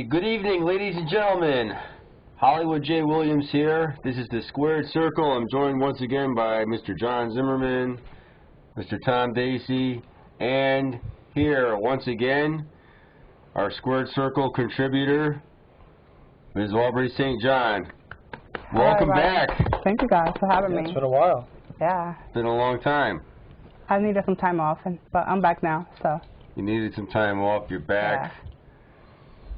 Good evening, ladies and gentlemen. Hollywood J. Williams here. This is the Squared Circle. I'm joined once again by Mr. John Zimmerman, Mr. Tom Dacey, and here once again our Squared Circle contributor, Ms. Aubrey St. John. Welcome back. Thank you guys for having me. It's been a while. Yeah. It's been a long time. I needed some time off, but I'm back now, so. You needed some time off. You're back. Yeah.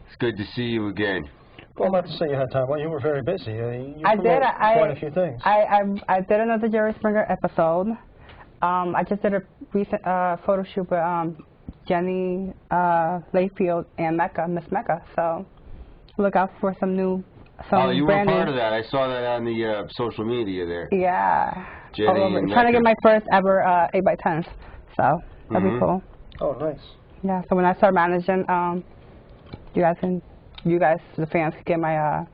It's good to see you again. Well, not to say you had time. Well, you were very busy. You I did. quite a few things. I did another Jerry Springer episode. I just did a recent photo shoot with Jenny Layfield and Miss Mecca. So look out for some new. Oh, you were part of that. I saw that on the social media there. Yeah. Jenny and trying to get Mecca. my first ever 8x10s. So that'd be cool. Oh, nice. Yeah. So when I start managing, you guys, the fans, can get my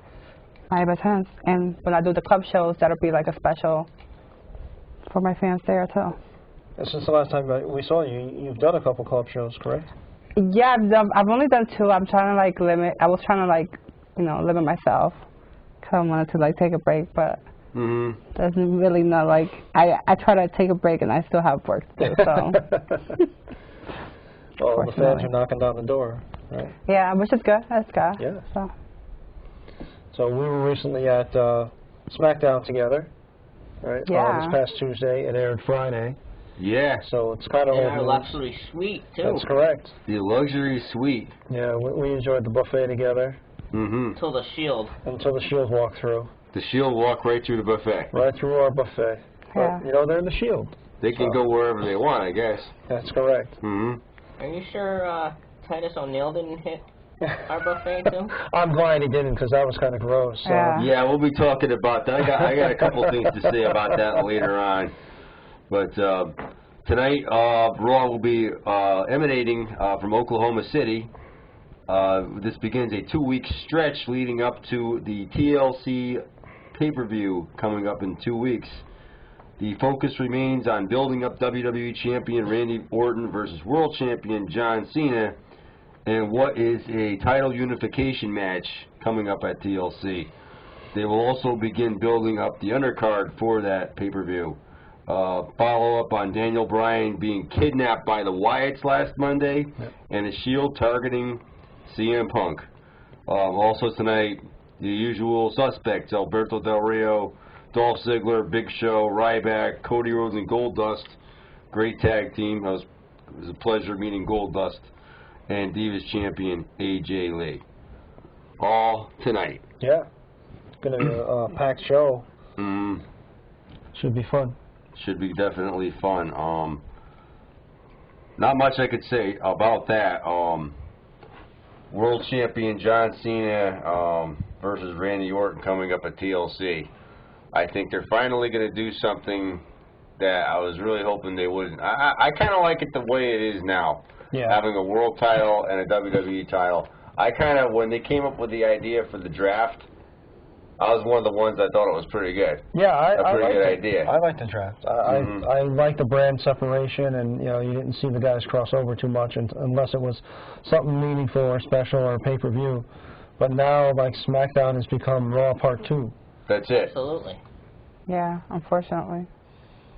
my 8x10s. And when I do the club shows, that'll be like a special for my fans there too. And since the last time we saw you, you've done a couple club shows, correct? Yeah, I've only done 2. I'm trying to like limit. I was trying to like, limit myself because I wanted to like take a break, but there's really not like I try to take a break and I still have work to do. So. Well, the fans are knocking down the door, right? Yeah, which is good. That's good. Yeah. So we were recently at SmackDown together, right? Yeah. This past Tuesday. It aired Friday. Yeah. So it's kind of in our luxury suite, too. That's correct. The luxury suite. Yeah, we enjoyed the buffet together. Until the Shield. Until the Shield walked through. The Shield walked right through the buffet. Right through our buffet. Yeah. But, they're in the Shield. They can go wherever they want, I guess. That's correct. Are you sure Titus O'Neil didn't hit our buffet, too? I'm glad he didn't, because that was kind of gross. So. Yeah, we'll be talking about that. I got a couple things to say about that later on. But tonight, Raw will be emanating from Oklahoma City. This begins a 2-week stretch leading up to the TLC pay-per-view coming up in 2 weeks. The focus remains on building up WWE Champion Randy Orton versus World Champion John Cena and what is a title unification match coming up at TLC. They will also begin building up the undercard for that pay-per-view. Follow up on Daniel Bryan being kidnapped by the Wyatts last Monday and the Shield targeting CM Punk. Also tonight, the usual suspects, Alberto Del Rio, Dolph Ziggler, Big Show, Ryback, Cody Rhodes, and Goldust. Great tag team. It was a pleasure meeting Goldust. And Divas champion AJ Lee. All tonight. Yeah. It's going to be a packed show. Should be fun. Should be definitely fun. Not much I could say about that. World champion John Cena versus Randy Orton coming up at TLC. I think they're finally going to do something that I was really hoping they wouldn't. I kind of like it the way it is now, having a world title and a WWE title. I kind of, when they came up with the idea for the draft, I was one of the ones that thought it was pretty good. Yeah, a pretty good idea. I like the draft. I like the brand separation, and you didn't see the guys cross over too much unless it was something meaningful or special or pay-per-view. But now, like, SmackDown has become Raw Part 2. That's it. Absolutely. Yeah, unfortunately.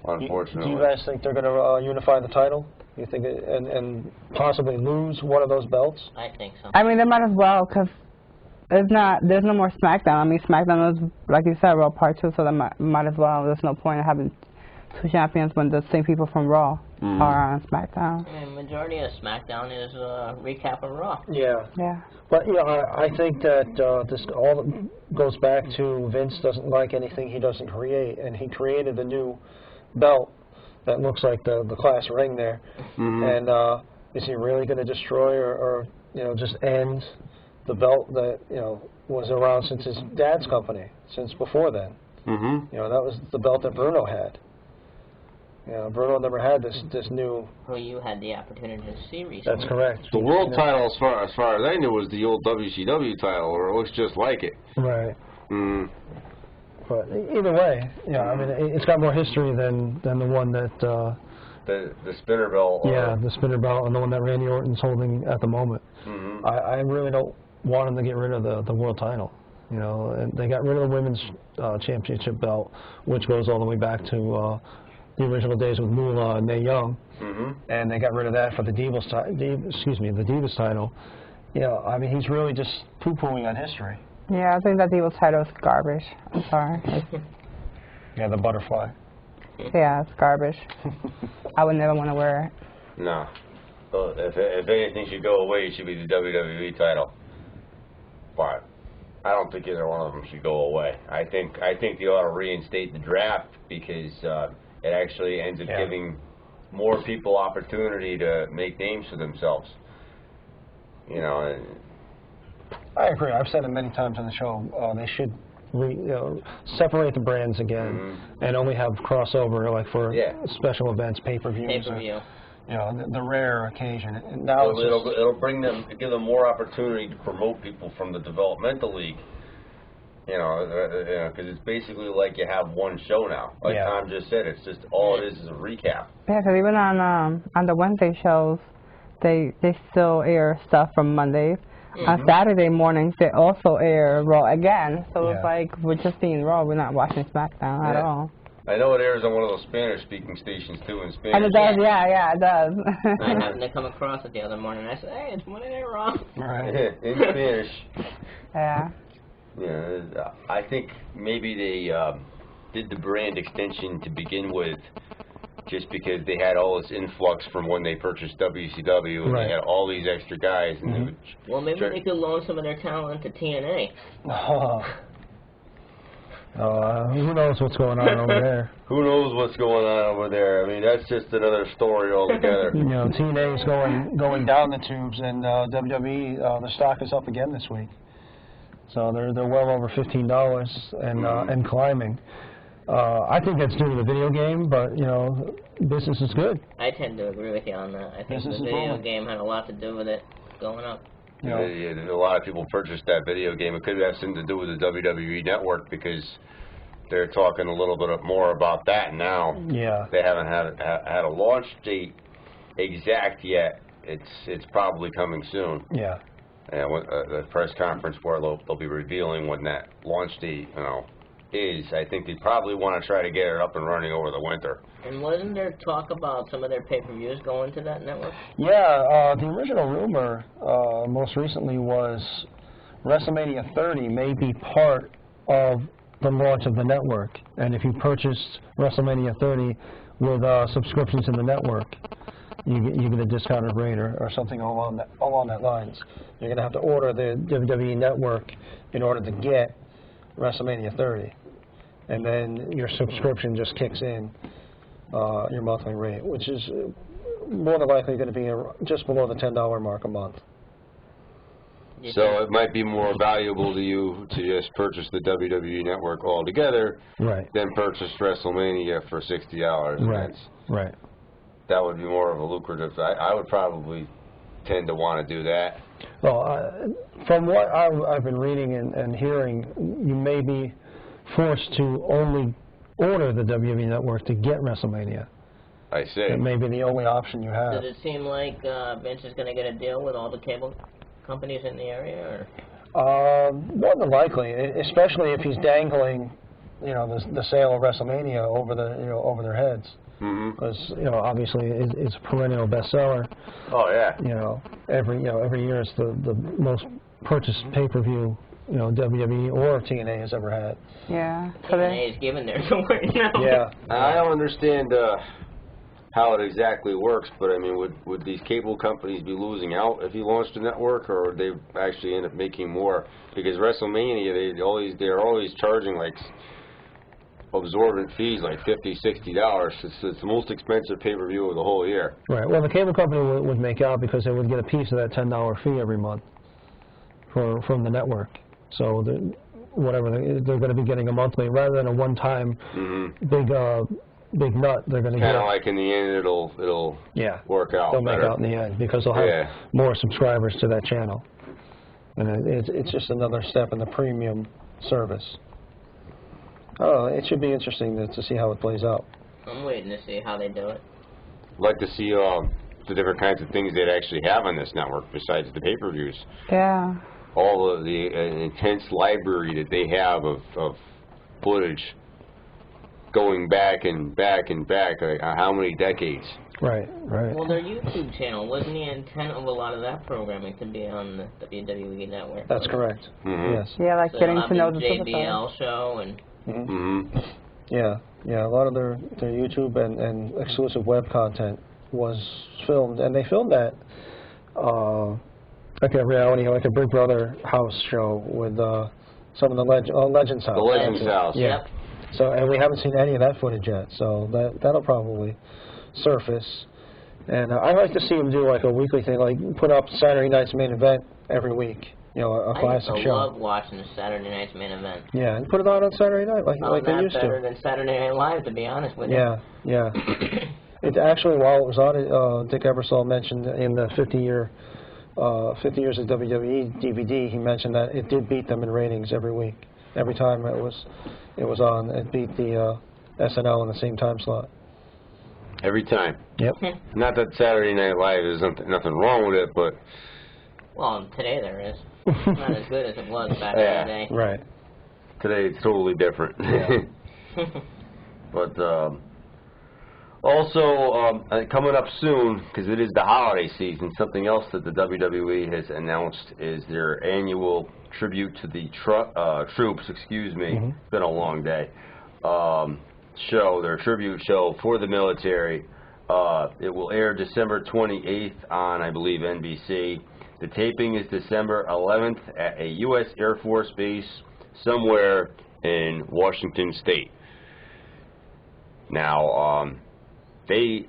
Unfortunately. Do you guys think they're going to unify the title? You think and possibly lose one of those belts? I think so. I mean, they might as well, because there's no more SmackDown. I mean, SmackDown is, like you said, Raw Part 2, so they might as well. There's no point in having 2 champions when the same people from Raw are on SmackDown. I mean, majority of SmackDown is a recap of Raw. Yeah. Yeah. But, I think that this all goes back to Vince doesn't like anything he doesn't create, and he created the new belt that looks like the class ring there. And is he really going to destroy or just end the belt that was around since his dad's company, since before then? That was the belt that Bruno had. Bruno never had this new. Well, you had the opportunity to see recently. That's correct. The world title, as far as I knew, was the old WCW title, or it looks just like it. Right. But either way, I mean, it's got more history than the one that. The spinner belt. Yeah, the spinner belt, and the one that Randy Orton's holding at the moment. I really don't wanting to get rid of the world title. You know, and they got rid of the women's championship belt, which goes all the way back to the original days with Moolah and Mae Young, and they got rid of that for the Divas title. You know, I mean, he's really just poo-pooing on history. Yeah, I think that Divas title is garbage. I'm sorry. Yeah, the butterfly. Yeah, it's garbage. I would never want to wear it. No. Well, if anything should go away, it should be the WWE title. But I don't think either one of them should go away. I think they ought to reinstate the draft because it actually ends up giving more people opportunity to make names for themselves. You know. And I agree. I've said it many times on the show. They should separate the brands again and only have crossover, like for special events, pay-per-views. Pay-per-view. You know, the rare occasion. And now it'll give them more opportunity to promote people from the developmental league. You know, because it's basically like you have one show now. Like Tom just said, it's just all it is a recap. Yeah, because even on the Wednesday shows, they still air stuff from Mondays. On Saturday mornings, they also air Raw again. So it's like we're just seeing Raw. We're not watching SmackDown at all. I know it airs on one of those Spanish-speaking stations, too, in Spanish. And it does, yeah, it does. I happened to come across it the other morning. I said, hey, it's Monday Night Raw. Right. In Spanish. Yeah. Yeah, I think maybe they did the brand extension to begin with just because they had all this influx from when they purchased WCW, and they had all these extra guys. And they would well, maybe they could loan some of their talent to TNA. Who knows what's going on over there? Who knows what's going on over there? I mean, that's just another story altogether. You know, TNA is going down the tubes, and WWE, the stock is up again this week. So they're well over $15 and climbing. I think that's due to the video game, but you know, business is good. I tend to agree with you on that. I think the video game had a lot to do with it going up. Yeah, a lot of people purchased that video game. It could have something to do with the WWE Network because they're talking a little bit more about that now. Yeah. They haven't had a launch date exact yet. It's probably coming soon. Yeah. And the press conference where they'll be revealing when that launch date, is. I think they probably want to try to get it up and running over the winter. And wasn't there talk about some of their pay-per-views going to that network? Yeah, the original rumor most recently was WrestleMania 30 may be part of the launch of the network. And if you purchased WrestleMania 30 with subscriptions in the network, you get a discounted rate or something along that lines. You're going to have to order the WWE network in order to get WrestleMania 30. And then your subscription just kicks in your monthly rate, which is more than likely going to be just below the $10 mark a month. So it might be more valuable to you to just purchase the WWE Network altogether than purchase WrestleMania for $60. Right. That would be more of a lucrative. I would probably tend to want to do that. Well, from what I've been reading and hearing, you may be forced to only order the WWE Network to get WrestleMania. I see. It may be the only option you have. Does it seem like Vince is going to get a deal with all the cable companies in the area, or? More than likely, especially if he's dangling, the sale of WrestleMania over their heads. Because obviously it's a perennial bestseller. Oh yeah. Every year it's the most purchased pay-per-view WWE or TNA has ever had. Yeah. TNA is given theirs away now. Yeah. I don't understand how it exactly works, but I mean, would these cable companies be losing out if you launched a network, or would they actually end up making more? Because WrestleMania, they're always charging like absorbent fees like $50, $60. It's the most expensive pay-per-view of the whole year. Right. Well, the cable company would make out because they would get a piece of that $10 fee every month from the network. So they're going to be getting a monthly rather than a one-time big nut. They're going to get kind of like in the end it'll work out. They'll make out in the end because they'll have more subscribers to that channel, and it's just another step in the premium service. Oh, it should be interesting to see how it plays out. I'm waiting to see how they do it. I'd like to see the different kinds of things they'd actually have on this network besides the pay-per-views. Yeah. all of the intense library that they have of footage going back and back and back, how many decades? Right, right. Well, their YouTube channel, wasn't the intent of a lot of that programming to be on the WWE Network? That's correct. Yes. Yeah, like So getting you'll to know have the the superstars. JBL show and... Yeah, a lot of their YouTube and exclusive web content was filmed, and they filmed that like a reality, like a Big Brother house show with some of the Legends House. The Legends House. Yeah. Yep. So, and we haven't seen any of that footage yet, so that'll probably surface. And I like to see them do like a weekly thing, like put up Saturday night's main event every week. You know, a classic I used to show. love watching the Saturday night's main event. Yeah, and put it on Saturday night like they used better to. than Saturday Night Live, to be honest with you. Yeah. It actually, while it was on, Dick Ebersol mentioned in the 50 years of WWE DVD, he mentioned that it did beat them in ratings every week. Every time it was on, it beat the SNL in the same time slot. Every time. Yep. Not that Saturday Night Live is nothing wrong with it, but... Well, today there is. Not as good as it was back in the day. Right. Today it's totally different. Yeah. But also, coming up soon, because it is the holiday season, something else that the WWE has announced is their annual tribute to the troops, excuse me, it's been a long day, show, their tribute show for the military. It will air December 28th on, I believe, NBC. The taping is December 11th at a U.S. Air Force base somewhere in Washington State. Now, they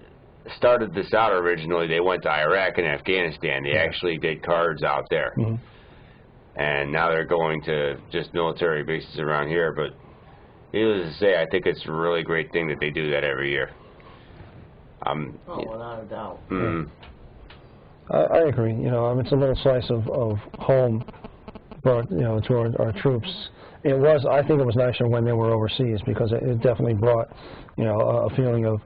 started this out originally. They went to Iraq and Afghanistan. They actually did cards out there. And now they're going to just military bases around here. But needless to say, I think it's a really great thing that they do that every year. Without a doubt. I agree. You know, I mean, it's a little slice of home brought, you know, to our troops. It was, I think it was nicer when they were overseas, because it definitely brought, you know, a feeling of,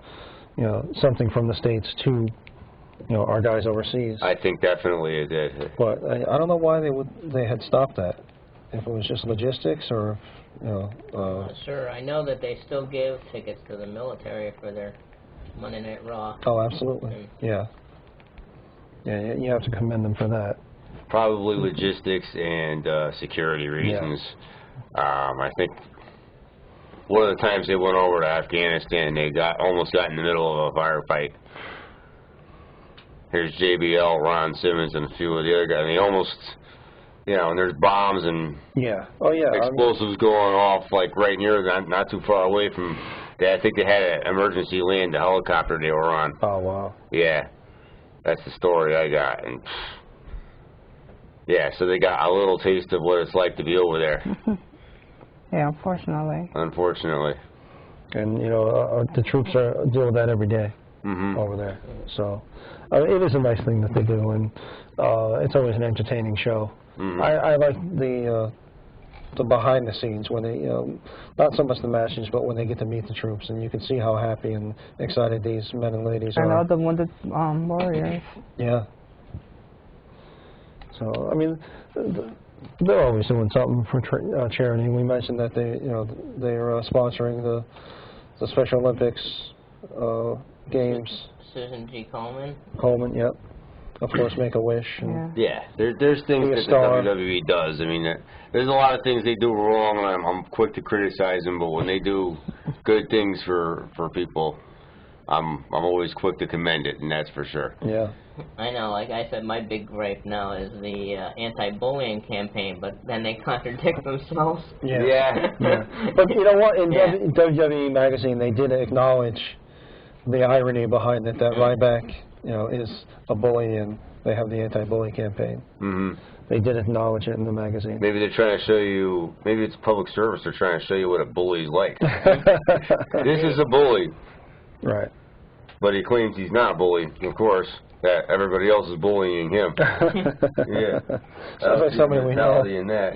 you know, something from the States to, you know, our guys overseas. I think definitely it did. But I don't know why they had stopped that. If it was just logistics, or, you know. Not sure. I know that they still give tickets to the military for their Monday Night Raw. Oh, absolutely. Yeah. Yeah, you have to commend them for that. Probably logistics and security reasons. Yeah. I think one of the times they went over to Afghanistan, they almost got in the middle of a firefight. Here's JBL, Ron Simmons, and a few of the other guys. They almost, you know, and there's bombs and explosives going off like right near them, not too far away from. I think they had an emergency land, the helicopter they were on. Oh, wow. Yeah. That's the story I got. And yeah, so they got a little taste of what it's like to be over there. Yeah, unfortunately. Unfortunately. And, you know, the troops deal with that every day over there. So it is a nice thing that they do, and it's always an entertaining show. I like the behind the scenes when they, you know, not so much the matches, but when they get to meet the troops, and you can see how happy and excited these men and ladies are. And all the wounded warriors. Yeah. So I mean, they're always doing something for charity. We mentioned that they're sponsoring the Special Olympics games. Susan G. Coleman. Coleman, yep. Of course, Make-A-Wish. Yeah, there's things that the WWE does. I mean, there's a lot of things they do wrong, and I'm quick to criticize them. But when they do good things for people, I'm always quick to commend it, and that's for sure. Yeah. I know, like I said, my big gripe now is the anti-bullying campaign, but then they contradict themselves. Yeah. But you know what? In WWE Magazine, they did acknowledge the irony behind it, that Ryback, you know, is a bully, and they have the anti-bully campaign. They did acknowledge it in the magazine. Maybe they're trying to show you, maybe it's public service, they're trying to show you what a bully's like. This is a bully. Right. But he claims he's not a bully, of course, that everybody else is bullying him. Sounds like somebody we know. In that.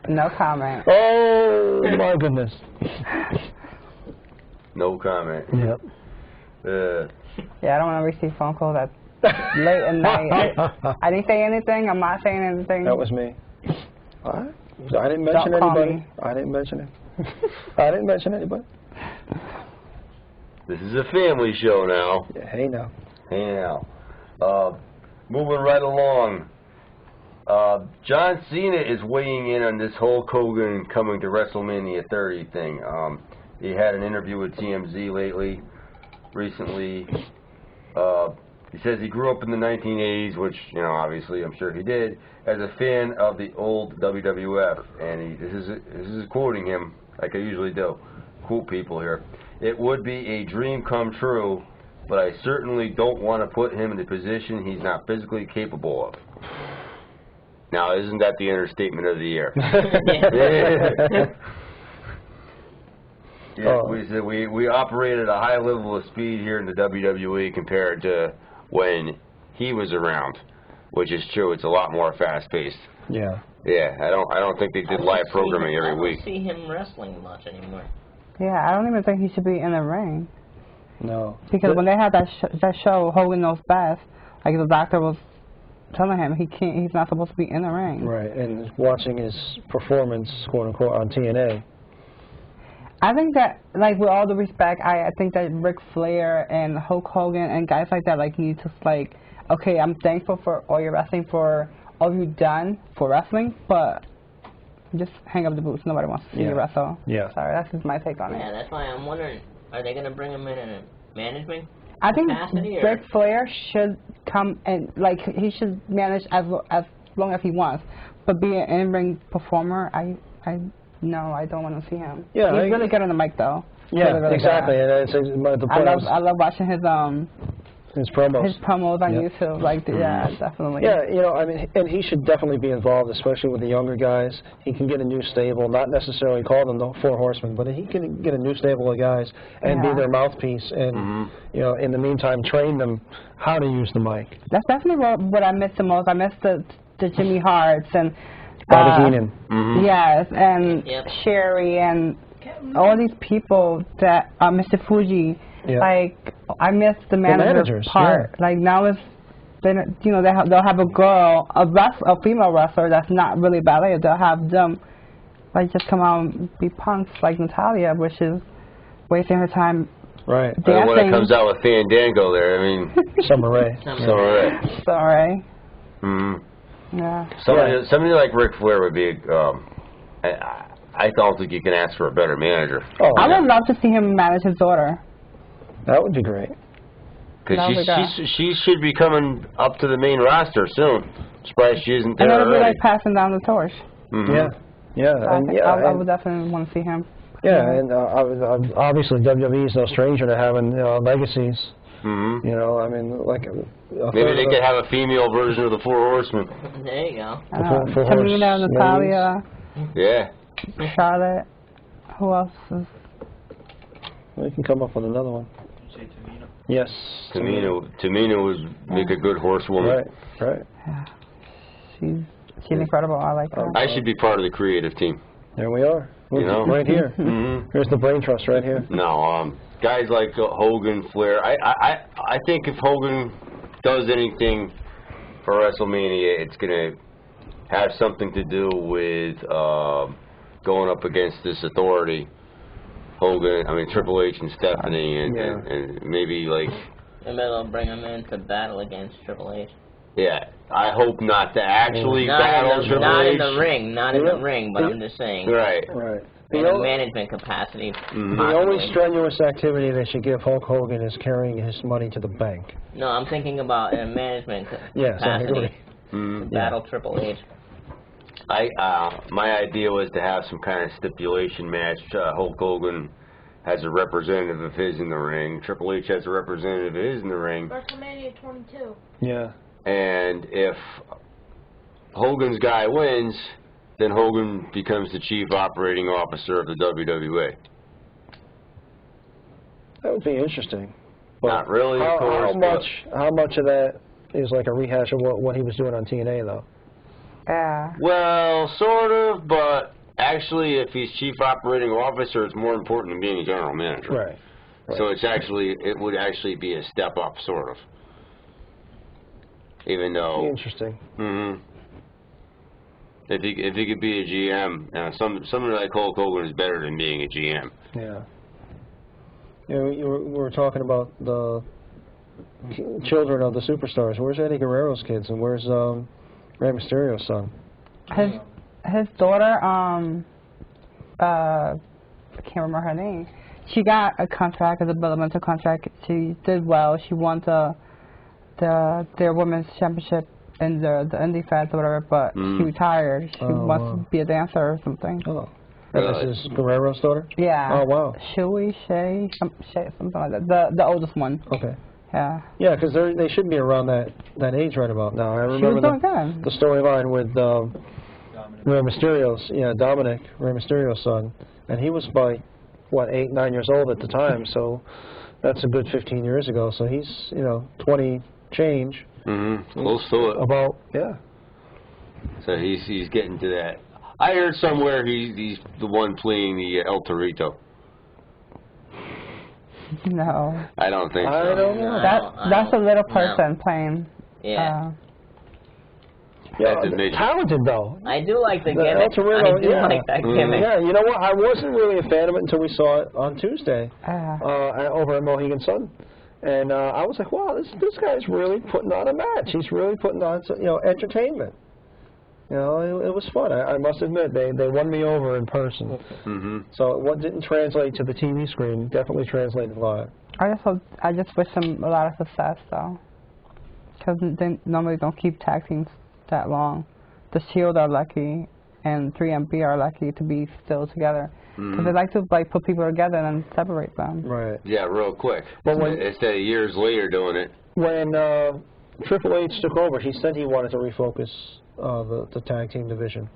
No comment. Oh, my goodness. No comment. Yep. Yeah, I don't want to receive phone calls that late at night. I didn't say anything. I'm not saying anything. That was me. I didn't mention Don't call anybody. me. I didn't mention it. I didn't mention anybody. This is a family show now. Yeah, hey now. Hey now. Moving right along. John Cena is weighing in on this Hulk Hogan coming to WrestleMania 30 thing. He had an interview with TMZ recently. He says he grew up in the 1980s, which, you know, obviously I'm sure he did, as a fan of the old WWF. And this is quoting him, like I usually do. Quote people here. It would be a dream come true, but I certainly don't want to put him in a position he's not physically capable of. Now, isn't that the understatement of the year? Yeah, we said we operate at a high level of speed here in the WWE compared to when he was around, which is true. It's a lot more fast-paced. Yeah. Yeah, I don't think they did live programming every week. I don't see him wrestling much anymore. Yeah, I don't even think he should be in the ring. No. Because when they had that show, Hogan Knows Best, like the doctor was telling him he's not supposed to be in the ring. Right, and watching his performance, quote unquote, on TNA. I think that, like, with all the respect, I think that Ric Flair and Hulk Hogan and guys like that, like, need to, like, okay, I'm thankful for all your wrestling, for all you've done for wrestling, but just hang up the boots. Nobody wants to see you wrestle. Yeah. Sorry, that's just my take on it. Yeah, that's why I'm wondering, are they going to bring him in a management I think capacity? Ric Flair should come and, like, he should manage as long as he wants, but be an in-ring performer, no, I don't want to see him. Yeah, he's really good on the mic, though. Yeah, really exactly. And it's, the point I love watching his promos. His promos on YouTube. Like, yeah, definitely. Yeah, you know, I mean, and he should definitely be involved, especially with the younger guys. He can get a new stable, not necessarily call them the Four Horsemen, but he can get a new stable of guys and be their mouthpiece, and you know, in the meantime, train them how to use the mic. That's definitely what I miss the most. I miss the Jimmy Harts and Bobby Heenan. Yes, and Sherry and all these people that Mr. Fuji. Yeah. Like, I miss the manager part. Yeah. Like, now it's, you know, they'll have a female wrestler that's not really ballet. They'll have them, like, just come out and be punks like Natalia, which is wasting her time. Right. And when it comes out with Fandango there, I mean. Summer Rae. Summer Rae. Sorry. Yeah. Somebody like Ric Flair would be. I don't think you can ask for a better manager. Oh, I would love to see him manage his daughter. That would be great. Because she should be coming up to the main roster soon. Surprised she isn't there already. And it'll be like passing down the torch. Yeah. Yeah. So I would definitely want to see him. Yeah, and obviously WWE is no stranger to having legacies. You know, I mean, like maybe they could have a female version of the Four Horsemen. There you go. Tamina, Natalia. Yeah. Charlotte. Who else is? We can come up with another one. Yes. Tamina would make a good horsewoman. Right. Yeah. She's incredible. I like her. I should be part of the creative team. There we are. You know? Right here. Here's the brain trust right here. No, guys like Hogan, Flair. I think if Hogan does anything for WrestleMania, it's gonna have something to do with going up against this authority. Triple H and Stephanie, and maybe like. Maybe they'll bring him in to battle against Triple H. Yeah, I hope not to actually battle Triple H. Not in the ring, but I'm just saying. Right. In a management capacity. The only strenuous activity they should give Hulk Hogan is carrying his money to the bank. No, I'm thinking about in a management capacity. To battle Triple H. My idea was to have some kind of stipulation match. Hulk Hogan has a representative of his in the ring. Triple H has a representative of his in the ring. WrestleMania 22. Yeah. And if Hogan's guy wins, then Hogan becomes the chief operating officer of the WWE. That would be interesting. But not really, of course. How much of that is like a rehash of what he was doing on TNA, though? Yeah. Well, sort of, but actually, if he's chief operating officer, it's more important than being a general manager. Right. So it would actually be a step up, sort of. Even though. Interesting. If he could be a GM, somebody like Hulk Hogan is better than being a GM. Yeah. We were talking about the children of the superstars. Where's Eddie Guerrero's kids, and where's Rey Mysterio's son? His daughter, I can't remember her name. She got a contract, a developmental contract. She did well. She won their women's championship in the indie feds or whatever, but she retired. She wants to be a dancer or something. Oh. This is Guerrero's daughter? Yeah. Oh, wow. Shay, something like that. The oldest one. Okay. Yeah. Yeah, because they should be around that age right about now. I remember the storyline with Rey Mysterio's, Dominic, Rey Mysterio's son, and he was by, 8, 9 years old at the time, so that's a good 15 years ago. So he's, 20 change. Close to it. About, yeah. So he's getting to that. I heard somewhere he's the one playing the El Torito. No. I don't think so. I don't know. That's a little person playing. Yeah. Talented though. I do like the gimmick. I do like that gimmick. Yeah, you know what? I wasn't really a fan of it until we saw it on Tuesday over at Mohegan Sun. And I was like, wow, this guy's really putting on a match. He's really putting on entertainment. It was fun. I must admit, they won me over in person. So what didn't translate to the TV screen definitely translated live. I just wish him a lot of success, though, because they normally don't keep tag teams that long. The Shield are lucky, and 3MP are lucky to be still together, because they like to put people together and then separate them. Right. Yeah, real quick. But instead of years later doing it. When Triple H took over, he said he wanted to refocus the tag team division.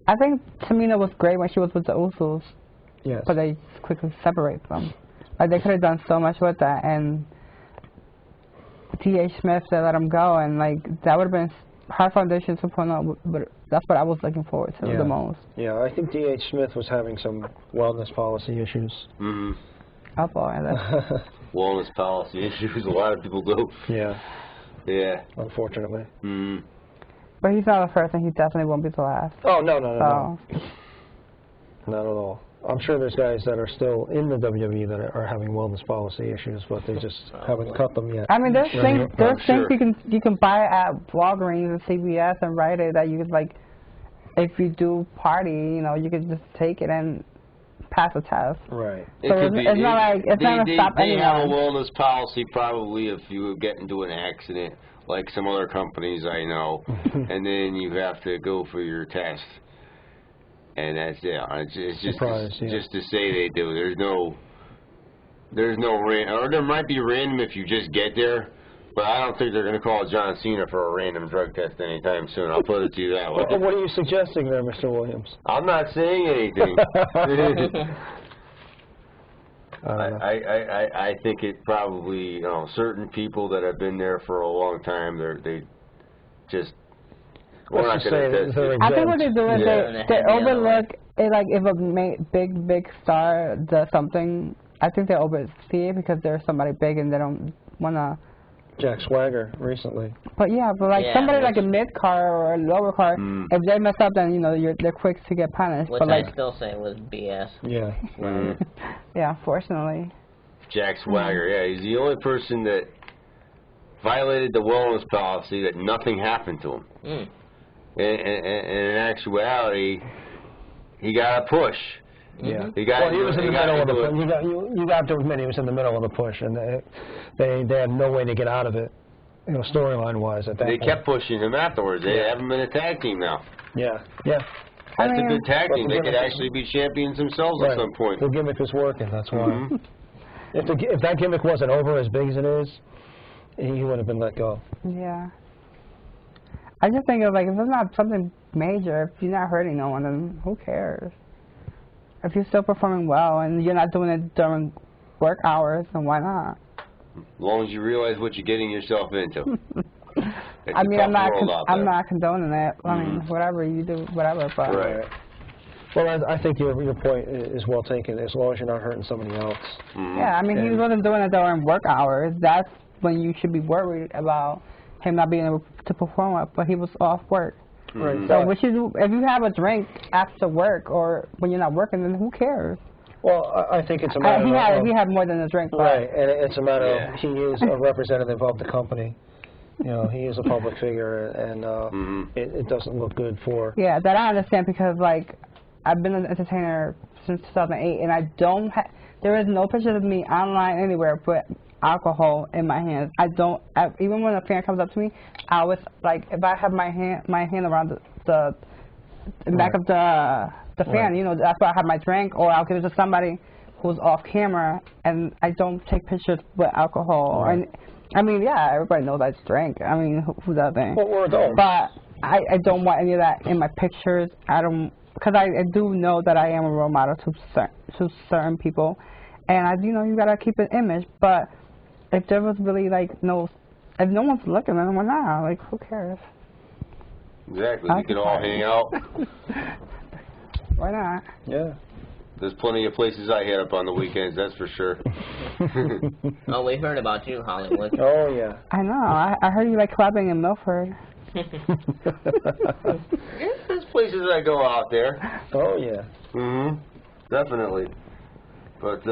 I think Tamina was great when she was with the Usos. Yes. But they quickly separate them. Like, they could have done so much with that, and T.H. Smith, they let him go, and that would have been hard foundation to put on, but that's what I was looking forward to the most. Yeah, I think T.H. Smith was having some wellness policy issues. Oh boy. Wellness policy issues, a lot of people do. Yeah. Yeah. Unfortunately. But he's not the first, and he definitely won't be the last. Oh, no. Not at all. I'm sure there's guys that are still in the WWE that are having wellness policy issues, but they just haven't cut them yet. I mean, there's things you can buy at Walgreens and CVS and Rite Aid that you could, if you do party, you could just take it and pass a test. Right. So it's not going to stop anyone. They have a wellness policy probably if you get into an accident, like some other companies I know, and then you have to go for your test. And that's it's just to say they do. There's no or there might be random if you just get there, but I don't think they're going to call John Cena for a random drug test anytime soon. I'll put it to you that way. What are you suggesting there, Mr. Williams? I'm not saying anything. I think it probably certain people that have been there for a long time they just. I think what they do is they overlook it. If a big star does something, I think they oversee it because there's somebody big and they don't want to. Jack Swagger recently. But somebody like a mid car or a lower car, if they mess up, then they're quick to get punished. Which I still say was BS. Yeah. Yeah, unfortunately. Jack Swagger, he's the only person that violated the wellness policy that nothing happened to him. In actuality, he got a push. Yeah. He was in the middle of the push. You got to admit he was in the middle of the push, and they had no way to get out of it, storyline wise. At that point. They kept pushing him afterwards. They have him in a tag team now. Yeah. That's a good tag team. They could actually be champions themselves at some point. The gimmick was working. That's why. If that gimmick wasn't over as big as it is, he would have been let go. Yeah. I just think if it's not something major, if you're not hurting no one, then who cares? If you're still performing well and you're not doing it during work hours, then why not? As long as you realize what you're getting yourself into. I mean, I'm not condoning it. I mean, whatever you do, whatever. But right. Well, I think your point is well taken. As long as you're not hurting somebody else. Yeah, I mean, he wasn't doing it during work hours. That's when you should be worried about him not being able to perform well, but he was off work. Right. So if you have a drink after work or when you're not working, then who cares? Well, I think it's a matter he had more than a drink. Right, and it's a matter of he is a representative of the company. You know, he is a public figure, and it doesn't look good for... Yeah, that I understand because, like, I've been an entertainer since 2008, and I don't there is no pictures of me online anywhere but alcohol in my hands. Even when a fan comes up to me, I always, like, if I have my hand around the back of the fan, you know, that's why I have my drink, or I'll give it to somebody who's off camera, and I don't take pictures with alcohol. Right. And I mean, yeah, everybody knows I drink. I mean, who doesn't? Well, we're adults. But I don't want any of that in my pictures. Because I do know that I am a role model to certain people, and you gotta keep an image. But if there was really if no one's looking, then why not? Like, who cares? Exactly. We could all hang out. Why not? Yeah. There's plenty of places I hit up on the weekends, that's for sure. Oh, we heard about you, Hollywood. Oh, yeah. I know. I heard you like clubbing in Milford. There's places I go out there. Oh, yeah. Definitely. But,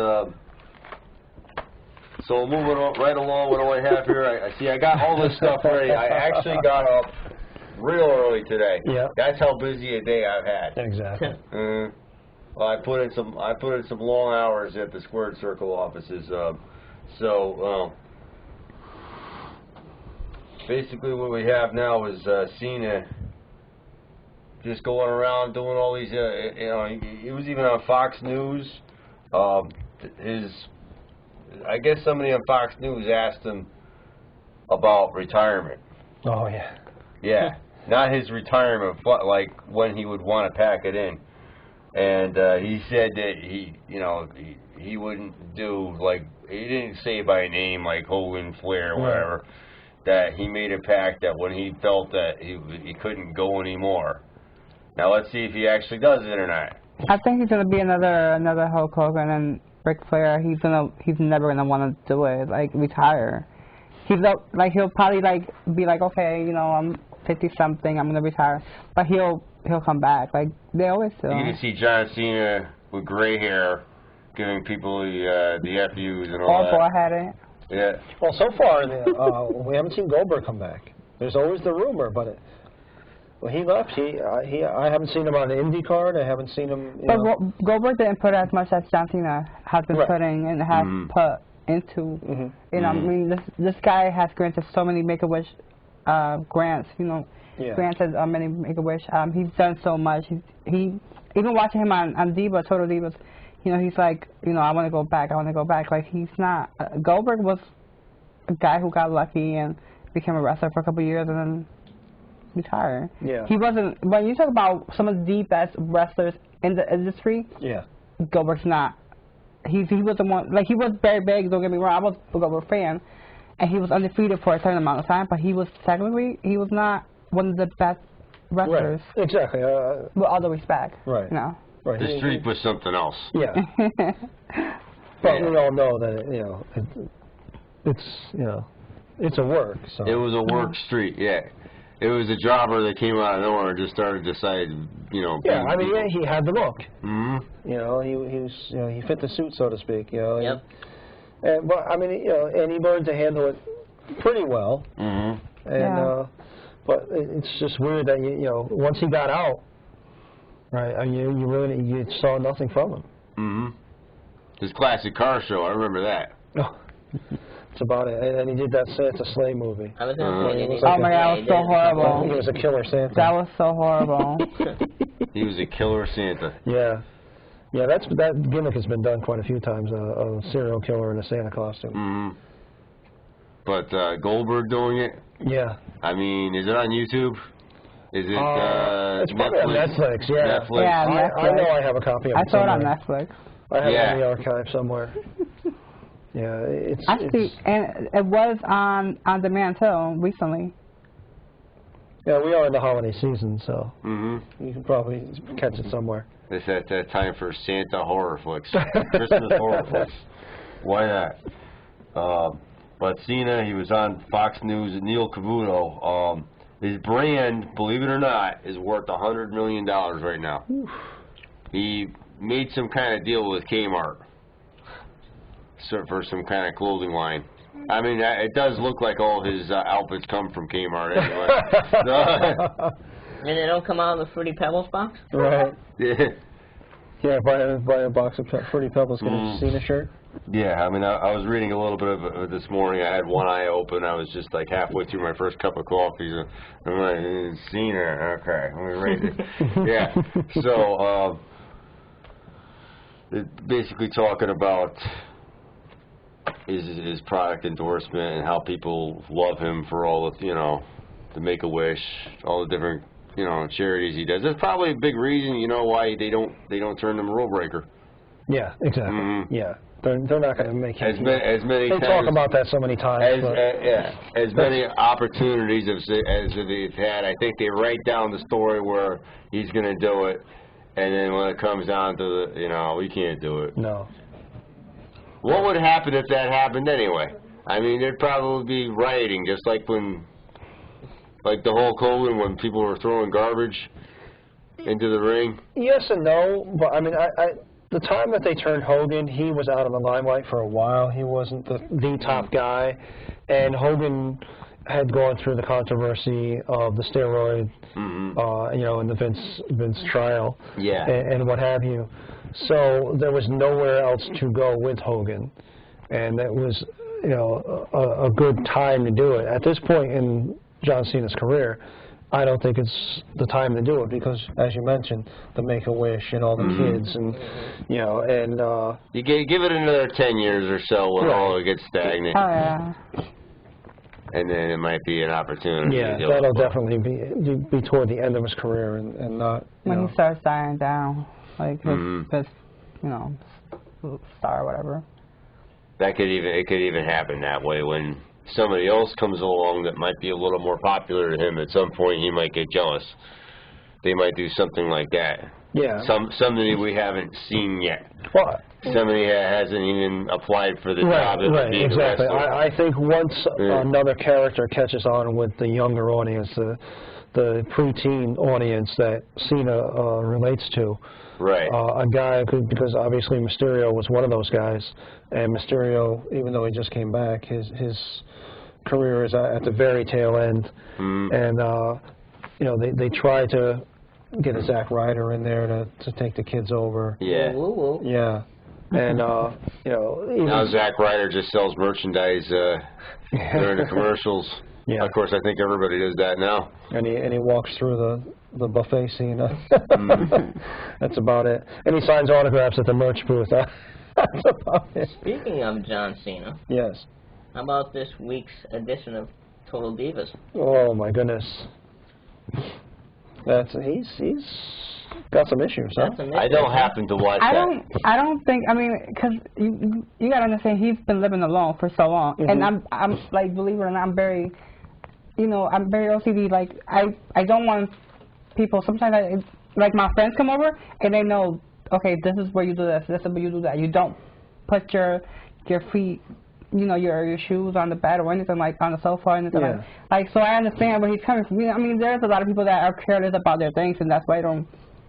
so moving right along, what do I have here? I see I got all this stuff ready. I actually got up real early today. Yeah. That's how busy a day I've had. Exactly. Well, I put in some long hours at the Squared Circle offices. Basically, what we have now is Cena just going around doing all these. He was even on Fox News. I guess somebody on Fox News asked him about retirement. Oh, yeah. Yeah, not his retirement, but like when he would want to pack it in. And he said that he wouldn't do, like, he didn't say by name like Hogan, Flair, or whatever, that he made a pact that when he felt that he couldn't go anymore. Now let's see if he actually does it or not. I think he's gonna be another Hulk Hogan and Ric Flair. He's never gonna want to do it, like retire. He'll probably be like, okay, I'm 50 something, I'm gonna retire, but he'll come back, like they always do. You can see John Cena with gray hair giving people the FUs and all that. Or bald-headed. Yeah. Well, so far we haven't seen Goldberg come back. There's always the rumor, but he left. I haven't seen him on the Indy card. I haven't seen him. But Goldberg didn't put as much as John Cena has been putting and has put into. I mean, this guy has granted so many Make-A-Wish grants. Granted many Make-A-Wish. He's done so much. He even watching him on Total Divas. He's like, I want to go back. Like, he's not. Goldberg was a guy who got lucky and became a wrestler for a couple of years and then retired. Yeah. He wasn't. When you talk about some of the best wrestlers in the industry, Goldberg's not. He was the one. Like, he was very big. Don't get me wrong. I was a Goldberg fan, and he was undefeated for a certain amount of time. But he was not one of the best wrestlers. Right. Exactly. With all the respect. Right. Right. The streak was something else. Yeah. But we all know that it's a work. So. It was a work streak. Yeah. It was a jobber that came out of nowhere and just started deciding, Yeah, I mean, he had the look. Mm-hmm. He fit the suit, so to speak. Yep. But I mean, and he learned to handle it pretty well. Mm-hmm. And but it's just weird that once he got out, right? I mean, you saw nothing from him. Mm-hmm. His classic car show, I remember that. That's about it. And he did that Santa Sleigh movie. I was gonna say, oh my God, it was so horrible. He was a killer Santa. That was so horrible. He was a killer Santa. Yeah. Yeah, that gimmick has been done quite a few times, a serial killer in a Santa costume. Mm-hmm. But Goldberg doing it? Yeah. I mean, is it on YouTube? Is it it's probably on Netflix, yeah. Netflix? Yeah, Netflix. I know I have a copy of it. I saw it on somewhere. Netflix. I have it in the archive somewhere. Yeah, and it was on demand too recently. Yeah, we are in the holiday season, so Mm-hmm. you can probably catch it somewhere. It's at that time for Santa horror flicks, Christmas horror flicks. Why not? But Cena, he was on Fox News. Neil Cavuto. His brand, believe it or not, is worth $100 million right now. Oof. He made some kind of deal with Kmart for some kind of clothing line. I mean, it does look like all his outfits come from Kmart anyway. And they don't come out of the Fruity Pebbles box? Right. Yeah. Yeah, buy a box of Fruity Pebbles, get a Cena shirt. Yeah, I mean, I was reading a little bit of it this morning. I had one eye open. I was just like halfway through my first cup of coffee. So I'm like, Cena, okay, let me read it. Yeah, so basically talking about his product endorsement and how people love him for all of, the Make-A-Wish, all the different, charities he does. That's probably a big reason, why they don't turn him a rule breaker. Yeah, exactly. Mm-hmm. Yeah, they're not going to make him. As many they talk about that so many times. As many opportunities as they've had, I think they write down the story where he's going to do it, and then when it comes down to we can't do it. No. What would happen if that happened anyway? I mean, there'd probably be rioting, just like when, the whole Hogan, when people were throwing garbage into the ring. Yes and no, but I mean, the time that they turned Hogan, he was out of the limelight for a while. He wasn't the top guy, and Hogan had gone through the controversy of the steroid, and the Vince trial, and what have you. So there was nowhere else to go with Hogan, and that was, a good time to do it. At this point in John Cena's career, I don't think it's the time to do it because, as you mentioned, the Make-A-Wish and all the kids, and you give it another 10 years or so when all it gets stagnant. Oh yeah. And then it might be an opportunity. Yeah, that'll definitely be toward the end of his career and not when he starts dying down, like his star or whatever. It could even happen that way when somebody else comes along that might be a little more popular to him. At some point, he might get jealous. They might do something like that. Yeah. Somebody we haven't seen yet. What? Somebody hasn't even applied for the job. Right, exactly. I think once another character catches on with the younger audience, the preteen audience that Cena relates to, right? A guy could, because obviously Mysterio was one of those guys, and Mysterio, even though he just came back, his career is at the very tail end, and they try to get a Zack Ryder in there to take the kids over. Yeah. Yeah. And now Zack Ryder just sells merchandise during the commercials. Yeah. Of course, I think everybody does that now. And he walks through the buffet scene. That's about it. And he signs autographs at the merch booth. That's about it. Speaking of John Cena. Yes. How about this week's edition of Total Divas? Oh my goodness. He's got some issues, huh? I don't happen to watch that. I don't think. I mean, because you gotta understand, he's been living alone for so long, and I'm like, believe it or not, I'm very, I'm very OCD. Like, I don't want people. Sometimes like my friends come over and they know, okay, this is where you do this. This is where you do that. You don't put your feet, your shoes on the bed or anything, like on the sofa or anything like. So I understand where he's coming from. I mean, there's a lot of people that are careless about their things, and that's why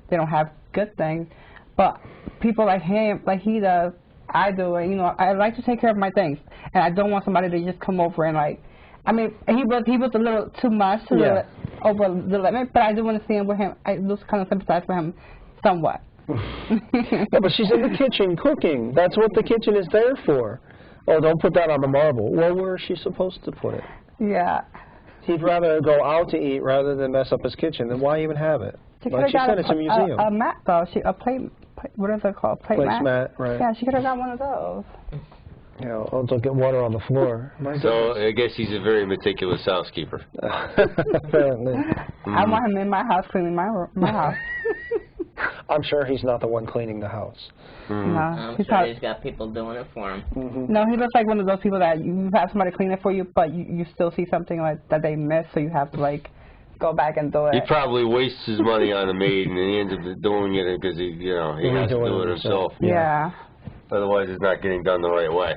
they don't have good things. But people like him, like he does, I do, and I like to take care of my things, and I don't want somebody to just come over and like. I mean, he was a little too much over the limit, but I do want to see him with him. I do kind of sympathize with him somewhat. Yeah, but she's in the kitchen cooking. That's what the kitchen is there for. Oh, don't put that on the marble. Well, where is she supposed to put it? Yeah. He'd rather go out to eat rather than mess up his kitchen. Then why even have it? Why don't you send it to a museum? A mat, though. A plate, what is it called? Plate mat? Right. Yeah, she could have got one of those. Don't get water on the floor. So I guess he's a very meticulous housekeeper. Apparently. I want him in my house cleaning my house. I'm sure he's not the one cleaning the house. No, I'm sure he's got people doing it for him. No, he looks like one of those people that you have somebody clean it for you, but you still see something like that they missed, so you have to like go back and do it. He probably wastes his money on a maid, and he ends up doing it because he has to do it himself. Yeah. Otherwise, it's not getting done the right way.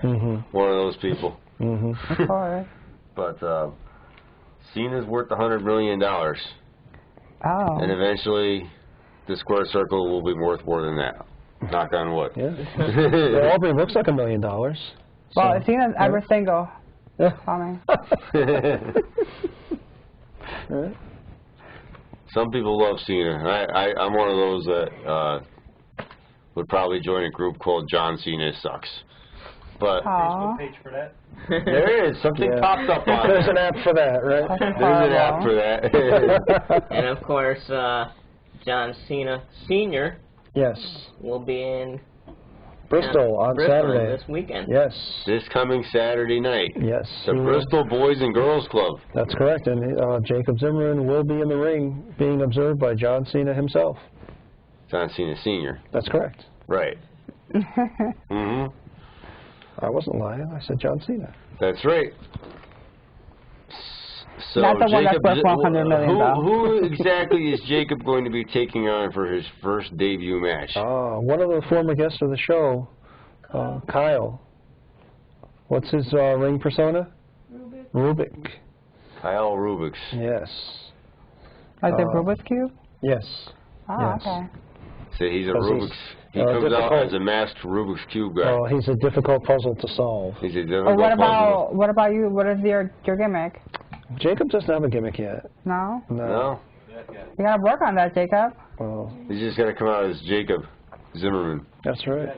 One of those people. Of course. But Cena's worth $100 million. Oh. And eventually, the square circle will be worth more than that. Knock on wood. Yeah. Well, Aubrey looks like $1 million. Well, So, if Cena's ever single, yeah. call me. Right. Some people love Cena. I'm one of those that would probably join a group called John Cena Sucks. But Aw. Page for that. there is. Something Yeah. popped up on There's it. an app for that, right? That's There's an app horrible. for that. And of course, John Cena Sr. Yes. will be in Bristol on Bristol Saturday. this weekend. Yes. This coming Saturday night. Yes. The Bristol Boys and Girls Club. That's correct. And Jacob Zimmerman will be in the ring being observed by John Cena himself. John Cena Sr. That's correct. Right. hmm I wasn't lying. I said John Cena. That's right. So Not the one that's Jacob, worth $100 million, though. who exactly is Jacob going to be taking on for his first debut match? One of the former guests of the show, Kyle. What's his ring persona? Rubik. Kyle Rubik's. Yes. Like the Rubik's Cube? Yes. Oh, Yes. okay. So he's a 'Cause he's, Rubik's. He comes out difficult. as a masked Rubik's Cube guy. He's a difficult puzzle to solve. He's a Or difficult what puzzle. about you? What is your gimmick? Jacob doesn't have a gimmick yet. No? No, You gotta work on that, Jacob. Well, he's just got to come out as Jacob Zimmerman. that's right.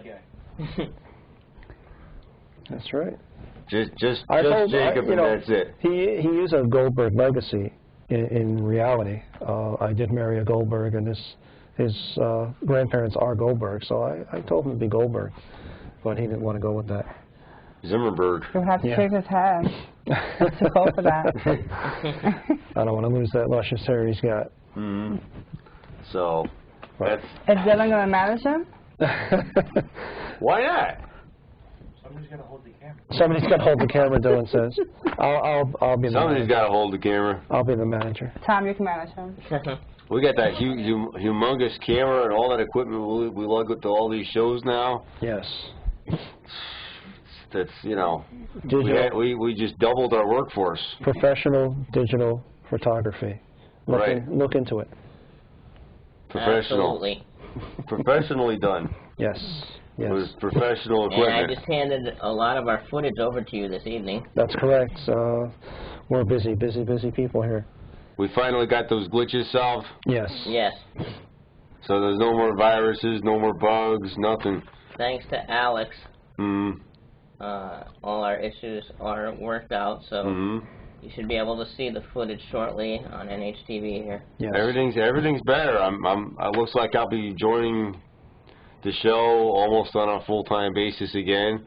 That's right. Just you Jacob, and know, that's it. He is a Goldberg legacy in reality. I did marry a Goldberg, and his grandparents are Goldberg, so I told him to be Goldberg, but he didn't want to go with that. Zimmerberg. You'll have to Yeah. shave his head. That's too cold for that. I don't want to lose that luscious hair he's got. hmm So that's Is Dylan gonna manage him? why not? Somebody's gonna hold the camera. Somebody's got to hold the camera. Dylan says, "I'll be the Somebody's manager. got to hold the camera. I'll be the manager." Tom, you can manage him. We got that humongous camera and all that equipment we lug to all these shows now. Yes. That's Digital, we just doubled our workforce. professional digital photography. Right. Look into it. Professional, Absolutely. professionally done. Yes. Yes. With professional And I equipment. just handed a lot of our footage over to you this evening. That's correct. We're busy people here. We finally got those glitches solved, Yes. Yes. so there's no more viruses, no more bugs, nothing. Thanks to Alex, Mm. all our issues are worked out, so hmm you should be able to see the footage shortly on NHTV here. Yes. Everything's better. It looks like I'll be joining the show almost on a full-time basis again.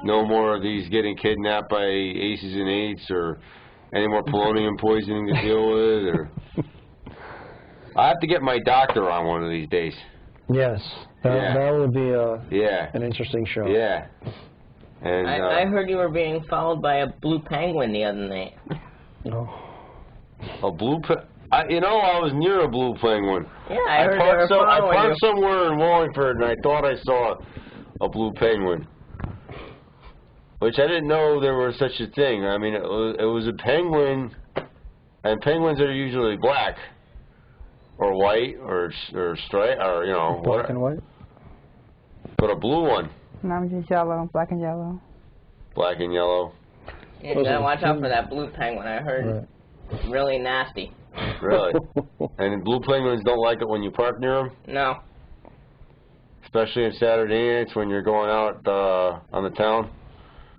No more of these getting kidnapped by aces and eights or any more polonium poisoning to deal with. Or I have to get my doctor on one of these days. Yes. That would be Yeah, an interesting show. yeah. And I heard you were being followed by a blue penguin the other night. Oh. a blue. I was near a blue penguin. Yeah, I heard they were I following parked you. somewhere in Wallingford, and I thought I saw a blue penguin, which I didn't know there was such a thing. I mean, it was a penguin, and penguins are usually black, or white, or striped, or Black and white. But a blue one, No, I'm just yellow, black and yellow. black and yellow. You gotta watch out for that blue penguin. I heard Right. it's really nasty. Really? And blue penguins don't like it when you park near them, No. especially on Saturday nights when you're going out on the town.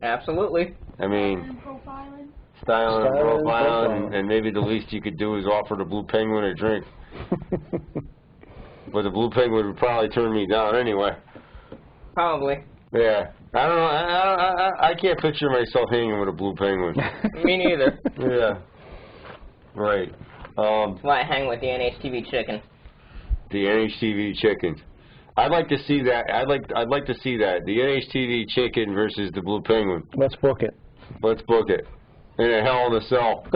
Absolutely. I mean, styling and Styling and profiling, profiling. and maybe the least you could do is offer the blue penguin a drink. But the blue penguin would probably turn me down anyway. Probably. Yeah, I don't know. I can't picture myself hanging with a blue penguin. Me neither. Yeah, right. That's why I hang with the NHTV chicken. The NHTV chicken. I'd like to see that. I'd like to see that. The NHTV chicken versus the blue penguin. Let's book it. Let's book it. In a Hell in a Cell.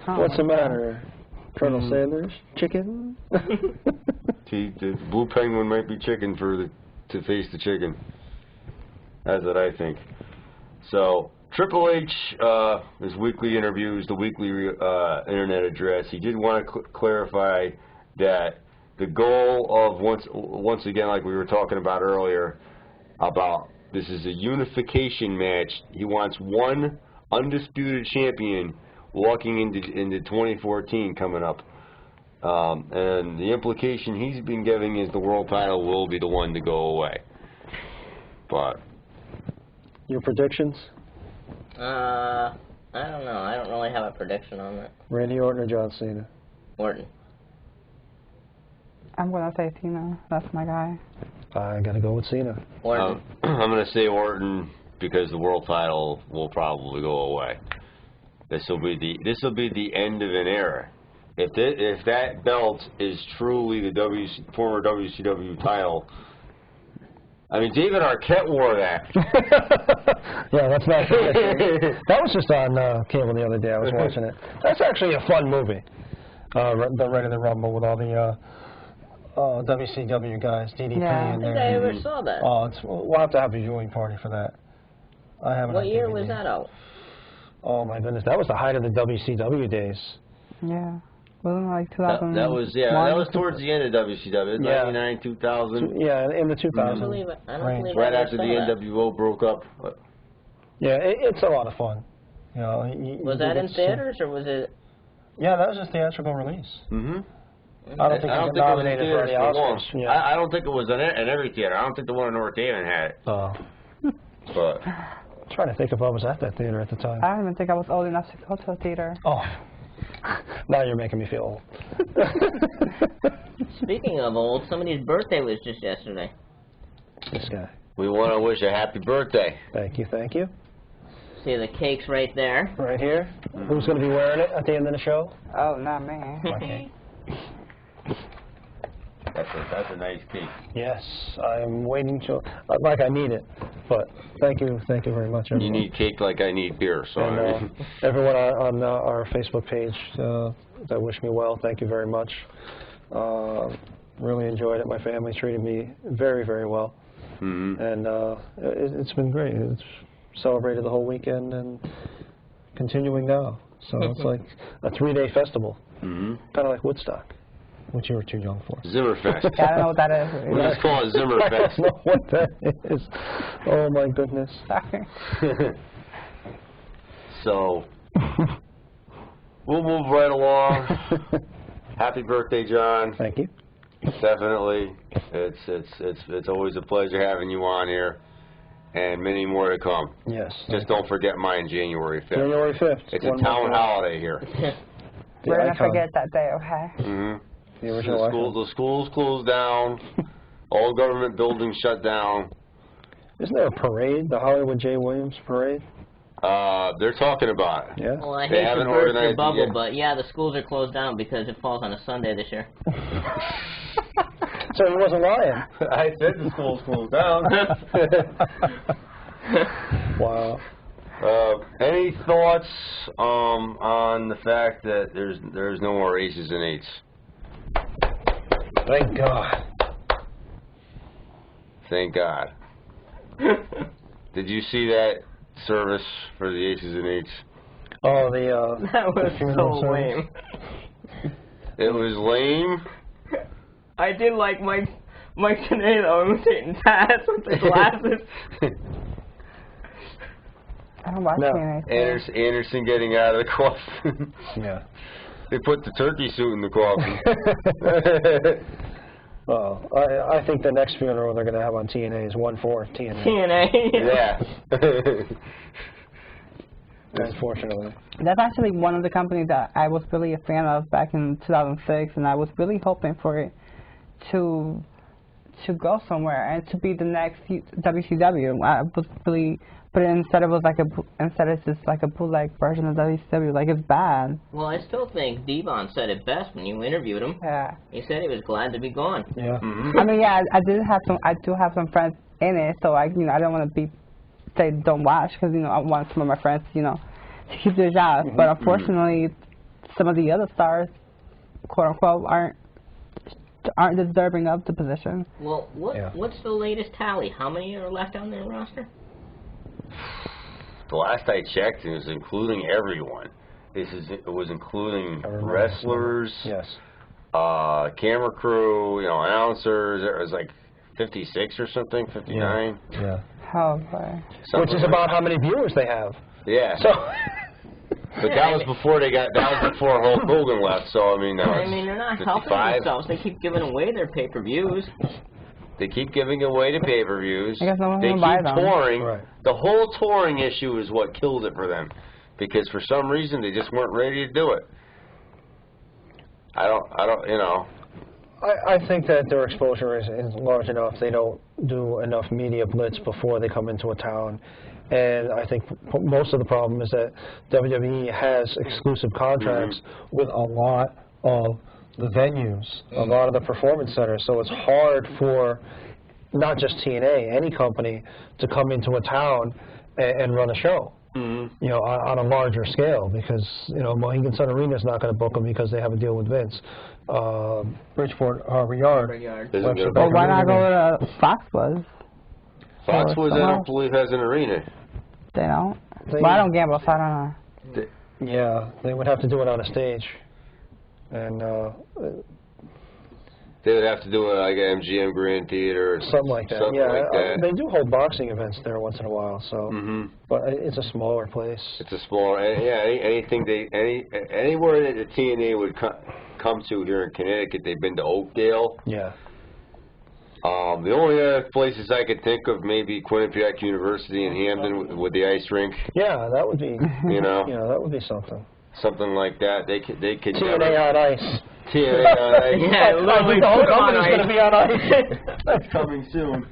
What's the matter, Colonel Sanders? Chicken? The blue penguin might be chicken to face the chicken. That's what I think. So Triple H, his weekly interviews, the weekly internet address. He did want to clarify that the goal of once again, like we were talking about earlier, about this is a unification match. He wants one undisputed champion walking into 2014 coming up. And the implication he's been giving is the world title will be the one to go away. But your predictions? I don't know. I don't really have a prediction on that. Randy Orton or John Cena? Orton. I'm gonna say Cena. That's my guy. I gotta go with Cena. Orton. I'm gonna say Orton because the world title will probably go away. This will be the end of an era. If that belt is truly the former WCW title, I mean, David Arquette wore that. Yeah, that's not true. That was just on cable the other day. I was watching it. That's actually a fun movie. The Ready to Rumble with all the WCW guys, DDP Yeah. and I think I ever saw that. Oh, we'll have to have a viewing party for that. I haven't. What year was that out? Oh my goodness, that was the height of the WCW days. Yeah. Wasn't it like 2000? That was towards the end of WCW, Yeah. 99, 2000. Yeah, in the 2000s. I don't believe Right I after the saw that. NWO broke up. Yeah, it's a lot of fun. You know, Was that in theaters or was it? Yeah, that was a theatrical release. Mm-hmm. I don't think it was nominated for any Oscars. Yeah. I don't think it was in every theater. I don't think the one in North Haven had it. Oh. But I'm trying to think if I was at that theater at the time. I don't even think I was old enough to go to a theater. Oh. Now you're making me feel old. Speaking of old, somebody's birthday was just yesterday. This guy. we want to wish a happy birthday. Thank you, thank you. See the cake's right there. Right here. Who's going to be wearing it at the end of the show? Oh, not me. Okay. That's a nice cake. Yes, I'm waiting to, like I need it, but thank you very much, everyone. You need cake like I need beer, so. And, everyone on our Facebook page that wished me well, thank you very much. Really enjoyed it. My family treated me very, very well. Mm-hmm. And it's been great. It's celebrated the whole weekend and continuing now. So it's like a 3-day festival, Mm-hmm. kind of like Woodstock, which you were too young for. Zimmerfest. Yeah, I don't know what that is. We'll just call it I Zimmerfest. don't know what that is. Oh my goodness. Sorry. So, we'll move right along. Happy birthday, John. Thank you. Definitely. It's always a pleasure having you on here. And many more to come. Yes. Just don't forget mine, January 5th. January 5th. It's a town holiday here. We're going to icon. forget that day, okay? Mm-hmm. The original icon. The schools closed down. All government buildings shut down. Isn't there a parade, the Hollywood J. Williams parade? They're talking about it. Yeah. Well, I They hate to haven't burst your organized it bubble, yet. but yeah, the schools are closed down because it falls on a Sunday this year. So he wasn't lying. I said the schools closed down. Wow. Any thoughts on the fact that there's no more aces and eights? Thank God. Thank God. Did you see that service for the aces and eights? Oh, the That was the funeral so service. lame. It was lame. I did like Mike Tenay imitating Taz with the glasses. I don't watch No. TNA. Anderson getting out of the coffin. Yeah. They put the turkey suit in the coffin. Well, I think the next funeral they're going to have on TNA is 1/4 TNA. TNA. Yeah. Unfortunately. That's actually one of the companies that I was really a fan of back in 2006, and I was really hoping for it to go somewhere and to be the next WCW. I was really, but instead it was like instead it's just like a bootleg version of WCW. Like, it's bad. Well, I still think Devon said it best when you interviewed him. Yeah. He said he was glad to be gone. Yeah. Mm-hmm. I mean, yeah, I do have some friends in it, so I don't want to say don't watch, because I want some of my friends, to keep their jobs. But unfortunately, some of the other stars, quote unquote, aren't deserving of the position. Well, what's the latest tally? How many are left on their roster? last I checked, it was including everyone. It was including wrestlers, yes, camera crew, you know, announcers. It was like 56 or something, 59. Yeah. How boy. Which is about how many viewers they have. Yeah. So. But that was before Hulk Hogan left. So I mean, they're not 55. helping themselves. They keep giving away their pay-per-views. They keep giving away the pay-per-views. I guess no one's They gonna buy keep them. touring. Right. The whole touring issue is what killed it for them, because for some reason they just weren't ready to do it. I don't, you know. I think that their exposure is large enough. They don't do enough media blitz before they come into a town. And I think most of the problem is that WWE has exclusive contracts with a lot of the venues, a lot of the performance centers. So it's hard for not just TNA, any company, to come into a town and run a show. You know, on a larger scale, because, you know, Mohegan Sun Arena is not going to book them because they have a deal with Vince. Bridgeport Harbor Yard. Well, why not go to Foxwoods? Foxwoods, I don't believe has an arena. They don't? Well, I don't gamble, so I don't know. Yeah, they would have to do it on a stage. And they would have to do it like at MGM Grand Theater or something like that. Something like that. They do hold boxing events there once in a while, so. But it's a smaller place. It's a smaller, anywhere that the TNA would come to here in Connecticut, they've been to Oakdale. Yeah. The only other places I could think of, maybe Quinnipiac University in Hamden with the ice rink. Yeah, that would be. You know. Yeah, that would be something. Something like that. They could. TNA on ice. TNA on ice. Yeah, literally the whole put on company's going to be on ice. That's coming soon.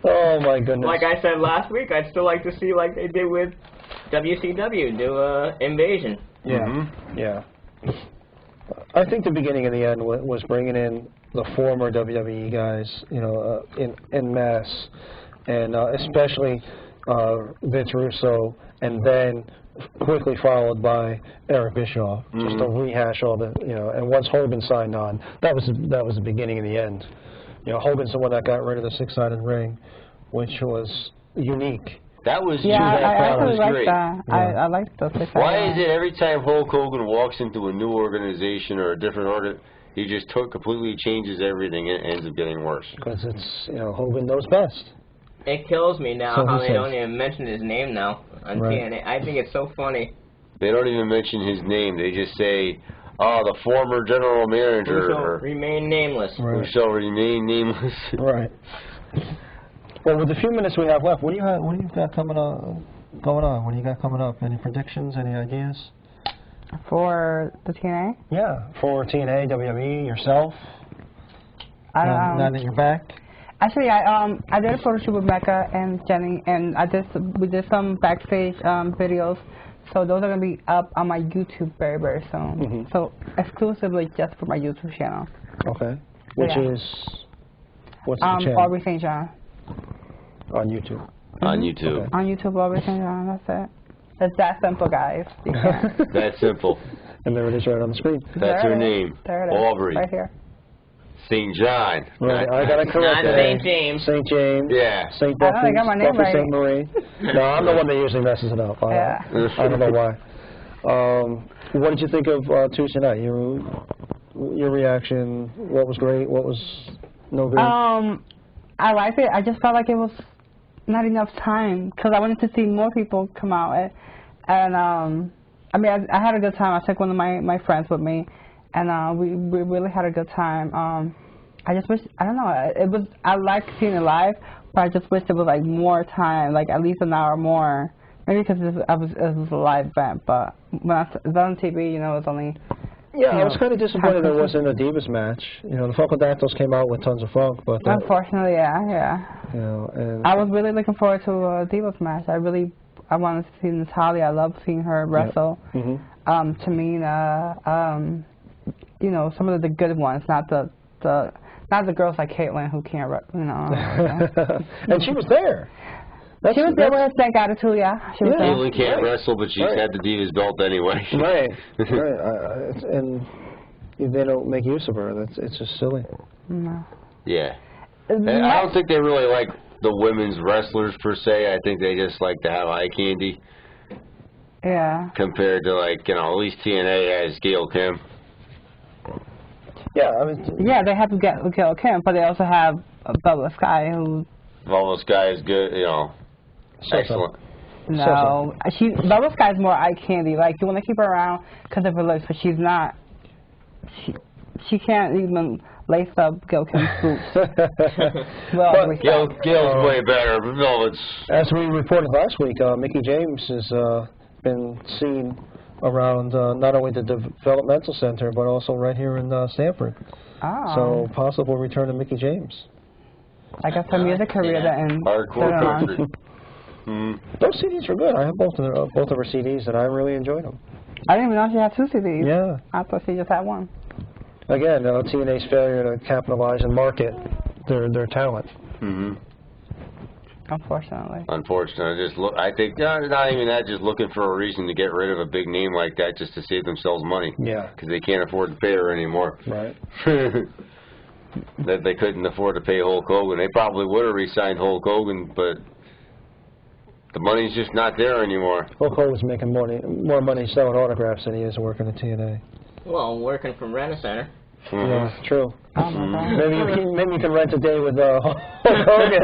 Oh my goodness. Like I said last week, I'd still like to see, like they did with WCW, do Invasion. Yeah. Yeah. I think the beginning and the end was bringing in the former WWE guys, you know, in mass, and especially Vince Russo, and then quickly followed by Eric Bischoff, just to rehash all the, you know. And once Hogan signed on, that was the beginning and the end. You know, Hogan's the one that got rid of the six-sided ring, which was unique. That was I really like great. that. Yeah. I like those six. Why is it every time Hulk Hogan walks into a new organization or a different he just completely changes everything and it ends up getting worse? Because it's, you know, Hogan knows best. It kills me now So how he they says. don't even mention his name now on TNA. I think it's so funny. They don't even mention his name. They just say, "Oh, the former general manager." Who shall remain nameless. Who shall remain nameless. Right. Well, with the few minutes we have left, what do you got coming on? What do you got coming up? Any predictions? Any ideas? For the TNA? Yeah, for TNA, WWE, yourself. Now that you're back. Actually, I did a photo shoot with Mecca and Jenny, and we did some backstage videos. So those are gonna be up on my YouTube very, very soon. So exclusively just for my YouTube channel. Okay. Which is what's the channel? Aubrey St. John. On YouTube. On YouTube. Okay. On YouTube, Aubrey St. John. That's it. It's that simple, guys. That simple. And there it is, right on the screen. That's her name. There it is. Aubrey. Right here. St. John. Right, I got to correct Not that. St. James. St. James. Yeah. St. I don't think I got my name Buffy right. St. Marie. No, I'm the one that usually messes it up. Yeah. I don't know why. What did you think of Tuesday night? Your reaction? What was great? What was no great? I liked it. I just felt like it was not enough time because I wanted to see more people come out. And I mean, I had a good time. I took one of my friends with me, and we really had a good time. I just wish, I don't know, I like seeing it live, but I just wish there was like more time, like at least an hour more. Maybe because it was a live event, but when I was on TV, you know, it was only. Yeah, I was kind of disappointed there wasn't a Divas match. You know, the Funkadactyls came out with tons of funk, but unfortunately, yeah. You know, and I was really looking forward to a Divas match. I wanted to see Natalya. I love seeing her wrestle. Yep. Tamina, you know, some of the good ones, not the girls like Caitlyn who can't, you know. And she was there. She was there with her stank attitude, yeah. She was there. Caitlyn can't wrestle, but she's had the Divas belt anyway. Right. And they don't make use of her. It's just silly. No. Yeah. I don't think they really like the women's wrestlers per se. I think they just like to have eye candy. Yeah. Compared to, like, at least TNA has Gail Kim. Yeah, I mean. Yeah, they have Gail Kim, but they also have Bubba Sky, who. Bubba Sky is good, excellent. No, Bubba Sky is more eye candy. Like, you want to keep her around because of her looks, but she's not. She can't even lace up Gail Kim's boots. Well, Gail's way better. No, as we reported last week, Mickie James has been seen around not only the developmental center but also right here in Stanford. Oh. So possible return of Mickie James. I guess her music career then. Hardcore country. Those CDs were good. I have both of her CDs, and I really enjoyed them. I didn't even know she had 2 CDs. Yeah. I thought she just had 1. Again, TNA's failure to capitalize and market their talent. Unfortunately. I think not even that. Just looking for a reason to get rid of a big name like that, just to save themselves money. Yeah. Because they can't afford to pay her anymore. Right. That they couldn't afford to pay Hulk Hogan. They probably would have re-signed Hulk Hogan, but the money's just not there anymore. Hulk Hogan's making more money selling autographs than he is working at TNA. Well, working from Rent-A-Center. Yeah, true. Oh my God. Maybe you can rent a day with Hulk Hogan.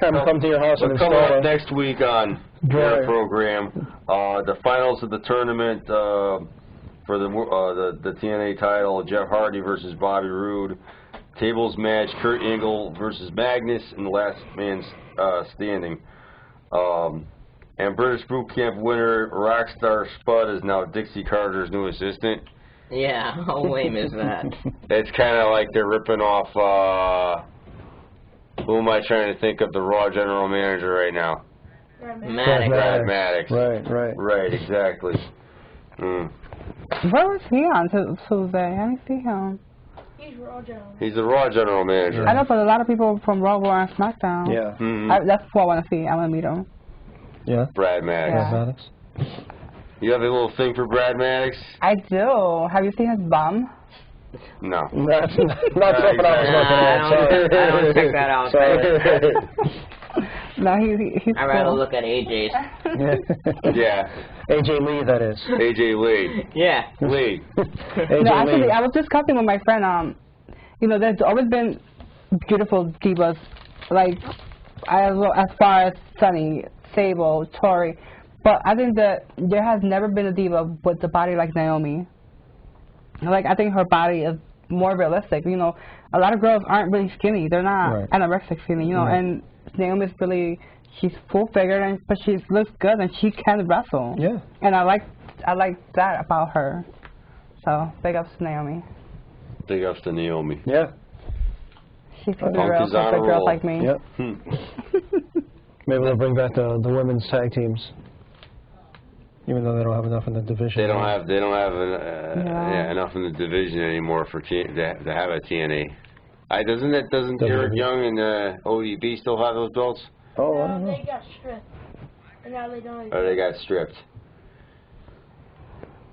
Have him come to your house and coming install up next week on their program, the finals of the tournament for the TNA title: Jeff Hardy versus Bobby Roode. Tables match: Kurt Angle versus Magnus, and the last man standing. And British Boot Camp winner Rockstar Spud is now Dixie Carter's new assistant. Yeah, how lame is that? It's kind of like they're ripping off, who am I trying to think of, the Raw general manager right now? Brad Maddox. Right, exactly. Where was he on Tuesday? I didn't see him. He's the Raw general manager. I know, but a lot of people from Raw were on SmackDown. Yeah. That's what I want to see. I want to meet him. Yeah. Brad Maddox. Yeah. Brad Maddox. You have a little thing for Brad Maddox? I do. Have you seen his bum? No. That's not something I was looking at. I don't check that out. No, he's I'd rather cool. look at AJ's. Yeah. AJ Lee, that is. AJ Lee. Yeah. Lee. AJ No, actually, Lee. I was discussing with my friend. There's always been beautiful divas, like as far as Sunny, Sable, Tori, but I think that there has never been a diva with the body like Naomi. Like, I think her body is more realistic. A lot of girls aren't really skinny. They're not anorexic skinny. And Naomi's really, she's full figured, but she looks good and she can wrestle. Yeah. And I like that about her. So big ups to Naomi. Big ups to Naomi. Yeah. She's gonna be real for big girls like me. Yep. Maybe they'll bring back the women's tag teams, even though they don't have enough in the division. They don't have enough in the division anymore for to have a TNA. Doesn't Eric Young and ODB still have those belts? Oh, I don't know. They got stripped. And now they don't. Or they got stripped.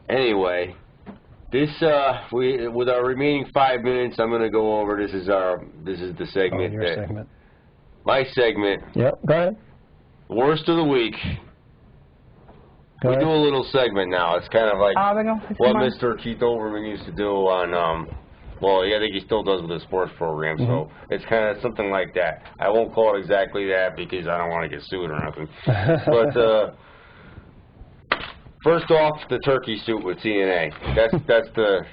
Anyway, this with our remaining 5 minutes, I'm going to go over. This is the segment. Your segment. My segment. Yep. Go ahead. Worst of the week. Go ahead. Do a little segment now. It's kind of like what on. Mr. Keith Overman used to do on. Well, yeah, I think he still does with the sports program. So it's kind of something like that. I won't call it exactly that because I don't want to get sued or nothing. But first off, the turkey suit with TNA. That's the,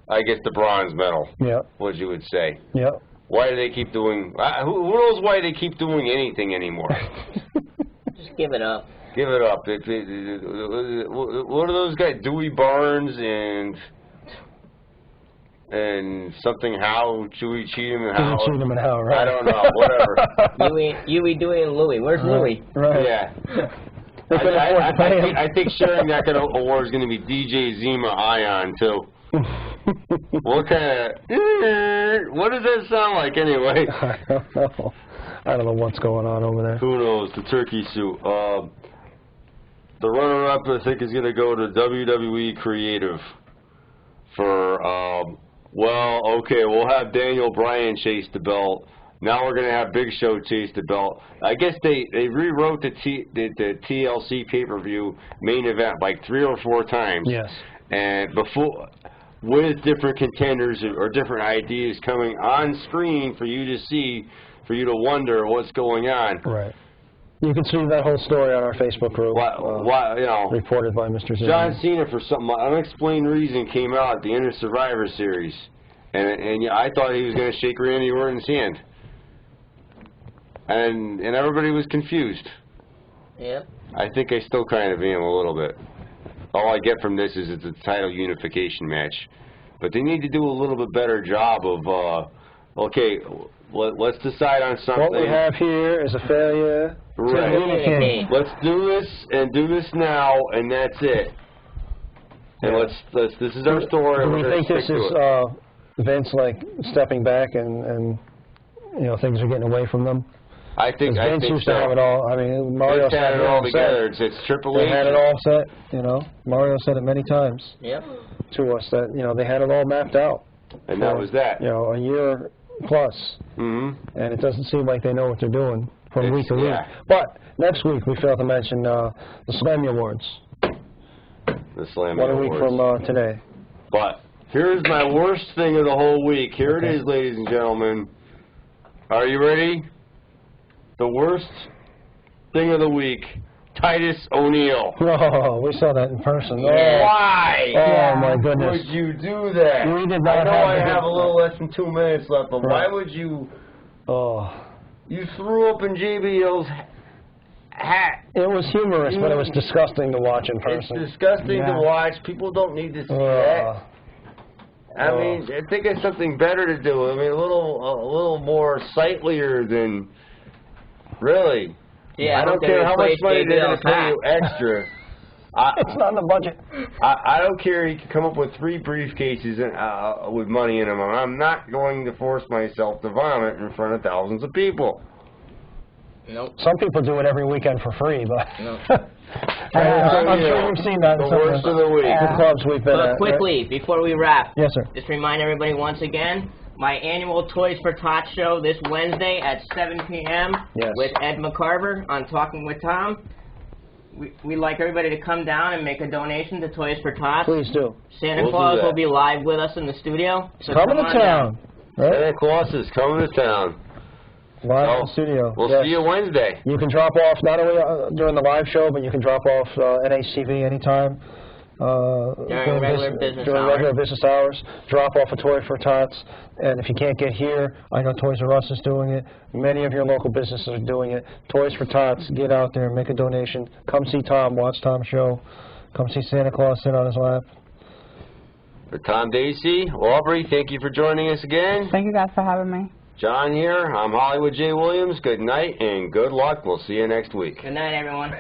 I guess, the bronze medal. Yep. What you would say. Yep. Why do they keep doing? Who knows why they keep doing anything anymore? Just give it up. Give it up. What are those guys? Dewey Barnes and something Howe, Chewy Cheatham and Howe. Cheatham and Howe, right? I don't know. Whatever. Huey, Dewey, and Louie. Where's Louie? Right. Yeah. I I think sharing that kind of award is going to be DJ Zima Ion too. What kind of? What does that sound like anyway? I don't know. I don't know what's going on over there. Who knows? The turkey suit. The runner-up, I think, is going to go to WWE Creative for. Well, okay, we'll have Daniel Bryan chase the belt, Now we're going to have Big Show chase the belt. I guess they rewrote the TLC pay-per-view main event like 3 or 4 times. Yes. And before, with different contenders or different ideas coming on screen for you to see, for you to wonder what's going on. Right. You can see that whole story on our Facebook group. You know, reported by Mr. John Cena, for some unexplained reason, came out at the end of Survivor Series, and yeah, I thought he was going to shake Randy Orton's hand, and everybody was confused. Yep. I think I still kind of am a little bit. All I get from this is it's a title unification match, but they need to do a little bit better job of okay, let's decide on something. What we have here is a failure. Right. Let's do this and do this now, and that's it. And let's this is our story. Do we think this is Vince like stepping back and you know things are getting away from them? I think Vince used to have it all. I mean, Mario had it all together. It's Triple H. They had it all set. You know, Mario said it many times. Yep. To us that you know they had it all mapped out. And that was that. You know, a year plus. Mm-hmm. And it doesn't seem like they know what they're doing from week to week. Yeah. But next week we failed to mention the Slammy Awards. The Slammy What a Awards. week from today. But here's my worst thing of the whole week. Here it is, ladies and gentlemen. Are you ready? The worst thing of the week. Titus O'Neil. Oh, we saw that in person. Yeah. Why? Oh, my goodness. Would you do that? We did not I know I have a good- little less than 2 minutes left, but Right. why would you... Oh. You threw up in JBL's hat. It was humorous, but it was disgusting to watch in It's person. disgusting Yeah. to watch. People don't need to see that. I mean, I think it's something better to do. I mean, a little more sightlier than... Really? Yeah, I don't care how much money they're going to pay you extra. It's not in the budget. I don't care. You can come up with 3 briefcases with money in them. I'm not going to force myself to vomit in front of thousands of people. Nope. Some people do it every weekend for free, but No. I'm sure we've seen that in The some worst of the week. the clubs we've been But at. quickly, before we wrap, Yes, sir. just remind everybody once again, my annual Toys for Tots show this Wednesday at 7 p.m. Yes. with Ed McCarver on Talking with Tom. We'd like everybody to come down and make a donation to Toys for Tots. Please do. Santa We'll do Claus that. will be live with us in the studio. So Coming come to on town. down. Right? Santa Claus is coming to town. Live in So, the studio. We'll Yes. see you Wednesday. You can drop off not only during the live show, but you can drop off NHTV anytime. During regular business during hours. regular business hours. Drop off a toy for Tots. And if you can't get here, I know Toys R Us is doing it. Many of your local businesses are doing it. Toys for Tots, get out there, make a donation. Come see Tom, watch Tom's show. Come see Santa Claus sit on his lap. For Tom Dacey, Aubrey, thank you for joining us again. Thank you guys for having me. John here. I'm Hollywood J. Williams. Good night and good luck. We'll see you next week. Good night, everyone.